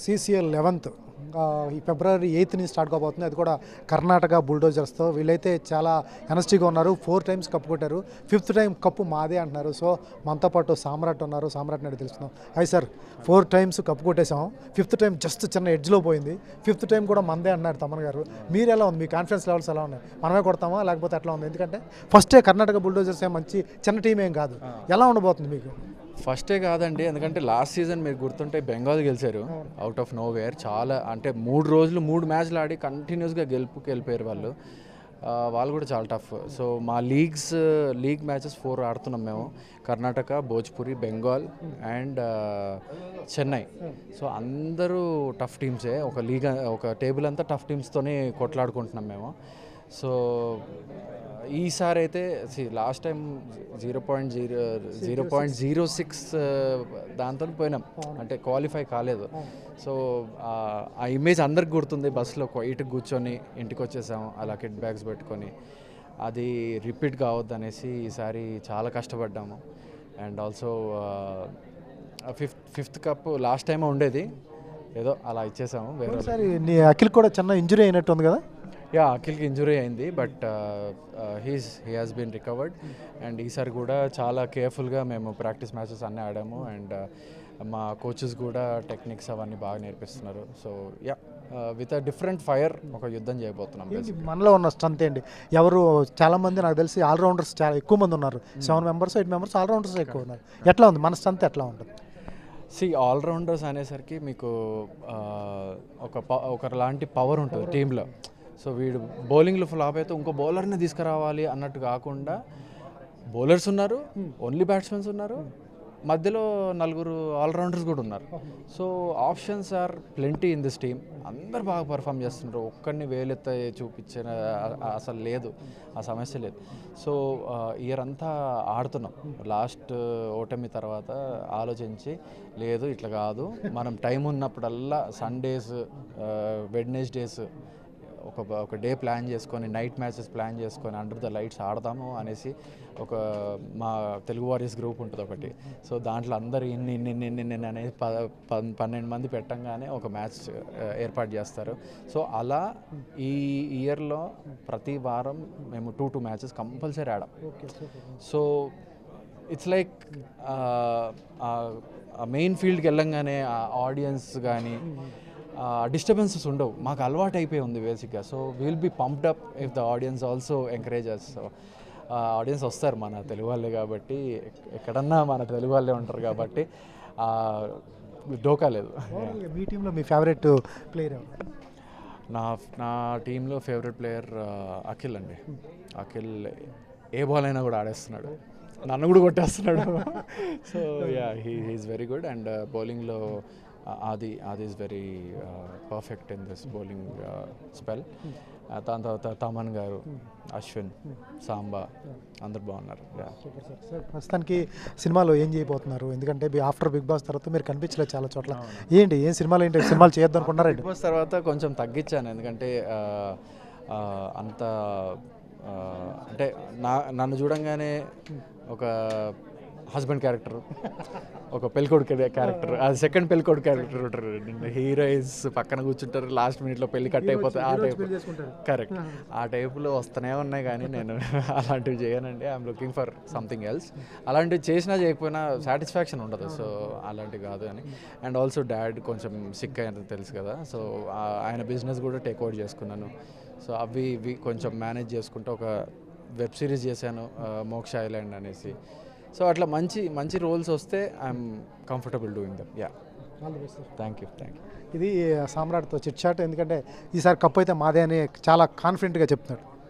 CCL 11th ఈ ఫిబ్రవరి 8th నుంచి start కాబోతుంది. అది కూడా కర్ణాటక బుల్డోజర్స్తో. వీళ్ళైతే చాలా ఎనర్జీగా ఉన్నారు. 4 times కప్పు కొట్టారు. 5th time కప్పు మాదే అంటున్నారు. సో మనతో పాటు సామ్రాట్ ఉన్నారు. సామ్రాట్ నాడు తెలుసుకుందాం. హాయ్ సార్, 4 times కప్పు కొట్టేసాం. 5th time జస్ట్ చిన్న ఎడ్జ్లో పోయింది. 5th time కూడా మందే అన్నారు తమన్ గారు. మీరు ఎలా ఉంది? మీ కాన్ఫిడెన్స్ లెవెల్స్ ఎలా ఉన్నాయి? మనమే కొడతామా లేకపోతే ఎట్లా ఉంది? ఎందుకంటే ఫస్టే కర్ణాటక బుల్డోజర్స్ ఏం మంచి చిన్న టీం ఏం కాదు. ఎలా ఉండబోతుంది మీకు? ఫస్టే కాదండి, ఎందుకంటే లాస్ట్ సీజన్ మీరు గుర్తుంటే బెంగాల్ గెలిచారు అవుట్ ఆఫ్ నో వేర్. చాలా అంటే 3 రోజులు 3 మ్యాచ్లు ఆడి కంటిన్యూస్గా వెళ్ళిపోయారు వాళ్ళు. వాళ్ళు కూడా చాలా టఫ్. సో మా లీగ్ మ్యాచెస్ 4 ఆడుతున్నాం మేము. కర్ణాటక, భోజ్పురి, బెంగాల్ అండ్ చెన్నై. సో అందరూ టఫ్ టీమ్సే. ఒక టేబుల్ అంతా టఫ్ టీమ్స్తోనే కొట్లాడుకుంటున్నాం మేము. సో ఈసారి అయితే లాస్ట్ టైం 0.06 దాంతో పోయినాం, అంటే క్వాలిఫై కాలేదు. సో ఆ ఇమేజ్ అందరికి గుర్తుంది. బస్సులో క్వైట్గా కూర్చొని ఇంటికి వచ్చేసాము అలా కిట్ బ్యాగ్స్ పెట్టుకొని. అది రిపీట్ కావద్దు అనేసి ఈసారి చాలా కష్టపడ్డాము. And also fifth cup last time ఉండేది, ఏదో అలా ఇచ్చేసాము. వేరే నీ అఖిల్ కూడా చిన్న ఇంజురీ అయినట్టు ఉంది కదా? అఖిల్కి ఇంజురీ అయింది, but he has been recovered. And ఈసారి కూడా చాలా కేర్ఫుల్గా మేము ప్రాక్టీస్ మ్యాచెస్ అన్నీ ఆడాము. అండ్ మా కోచెస్ కూడా టెక్నిక్స్ అవన్నీ బాగా నేర్పిస్తున్నారు. So with a different fire ఒక యుద్ధం చేయబోతున్నాం. మనలో ఉన్న స్ట్రెంత్ ఏంటి? ఎవరు చాలామంది నాకు తెలిసి ఆల్రౌండర్స్ చాలా ఎక్కువ మంది ఉన్నారు. 7 members 8 members ఆల్రౌండర్స్ ఎక్కువ ఉన్నారు. ఎట్లా ఉంది మన స్ట్రెంత్? ఎట్లా ఉంటుంది? ఆల్రౌండర్స్ అనేసరికి మీకు ఒకలాంటి పవర్ ఉంటుంది టీంలో. సో వీడు బౌలింగ్లో ఫ్లాప్ అయితే ఇంకో బౌలర్ని తీసుకురావాలి అన్నట్టు కాకుండా, బౌలర్స్ ఉన్నారు, ఓన్లీ బ్యాట్స్మెన్స్ ఉన్నారు, మధ్యలో 4 ఆల్రౌండర్స్ కూడా ఉన్నారు. So options are plenty in this team. అందరు బాగా పర్ఫామ్ చేస్తున్నారు. ఒక్కడిని వేలెత్త చూపించిన అసలు లేదు, ఆ సమస్య లేదు. సో ఇయర్ అంతా ఆడుతున్నాం. లాస్ట్ ఓటమి తర్వాత ఆలోచించి, లేదు ఇట్లా కాదు, మనం టైం ఉన్నప్పుడల్లా సండేస్, వెడ్నెస్డేస్ ఒక డే ప్లాన్ చేసుకొని, నైట్ మ్యాచెస్ ప్లాన్ చేసుకొని అండర్ ద లైట్స్ ఆడదాము అనేసి మా తెలుగు వారియర్స్ గ్రూప్ ఉంటుంది ఒకటి. సో దాంట్లో అందరు ఇన్ని అనేది 12 మంది పెట్టంగానే ఒక మ్యాచ్ ఏర్పాటు చేస్తారు. సో అలా ఈ ఇయర్లో ప్రతి వారం మేము 2 మ్యాచెస్ కంపల్సరీ ఆడాం. సో ఇట్స్ లైక్ మెయిన్ ఫీల్డ్కి వెళ్ళంగానే ఆడియన్స్ కానీ డిస్టర్బెన్సెస్ ఉండవు. మాకు అలవాటు అయిపోయి ఉంది బేసిక్గా. So will be pumped up if the audience also encourages. So audience వస్తారు మన తెలుగు వాళ్ళే కాబట్టి, ఎక్కడన్నా మన తెలుగు వాళ్ళే ఉంటారు కాబట్టి డోకా లేదు. మీ టీంలో మీ ఫేవరెట్ ప్లేయర్? నా టీంలో ఫేవరెట్ ప్లేయర్ అఖిల్ అండి. అఖిల్ ఏ బాల్ అయినా కూడా ఆడేస్తున్నాడు, నన్ను కూడా కొట్టేస్తున్నాడు. So he is very good. And బౌలింగ్లో Aadi is very perfect in this bowling spell. దాని తర్వాత తమన్ గారు, అశ్విన్, సాంబా అందరు బాగున్నారు. ప్రస్తుతానికి సినిమాలో ఏం చేయబోతున్నారు? ఎందుకంటే ఆఫ్టర్ బిగ్ బాస్ తర్వాత మీరు కనిపించలేదు చాలా చోట్ల. ఏం సినిమాలు చేయొద్దు అనుకున్నారా? బిగ్ బాస్ తర్వాత కొంచెం తగ్గించాను, ఎందుకంటే అంత అంటే నన్ను చూడంగానే ఒక హస్బెండ్ క్యారెక్టర్, ఒక పెళ్ళికొడుకు క్యారెక్టర్, అది సెకండ్ పెళ్ళికొడుకు క్యారెక్టర్ ఉంటారు. హీరోయిన్స్ పక్కన కూర్చుంటారు, లాస్ట్ మినిట్లో పెళ్ళి కట్ అయిపోతుంది, ఆ టైప్. కరెక్ట్, ఆ టైపులో వస్తూనే ఉన్నాయి. కానీ నేను అలాంటివి చేయనండి. I'm looking for something else. అలాంటివి చేసినా చేయకపోయినా సాటిస్ఫాక్షన్ ఉండదు. సో అలాంటివి కాదు అని. అండ్ ఆల్సో డాడ్ కొంచెం సిక్ అయ్యేది తెలుసు కదా. సో ఆయన బిజినెస్ కూడా టేక్ ఓవర్ చేసుకున్నాను. సో అవి కొంచెం మేనేజ్ చేసుకుంటూ ఒక వెబ్ సిరీస్ చేశాను, మోక్ష ఐలాండ్ అనేసి. సో అట్లా మంచి రోల్స్ వస్తే I'm comfortable doing them. Thank you. ఇది సామ్రాట్తో చిట్ చాట్. ఎందుకంటే ఈసారి కప్ అయితే మాదే అని చాలా కాన్ఫిడెంట్గా చెప్తున్నాడు.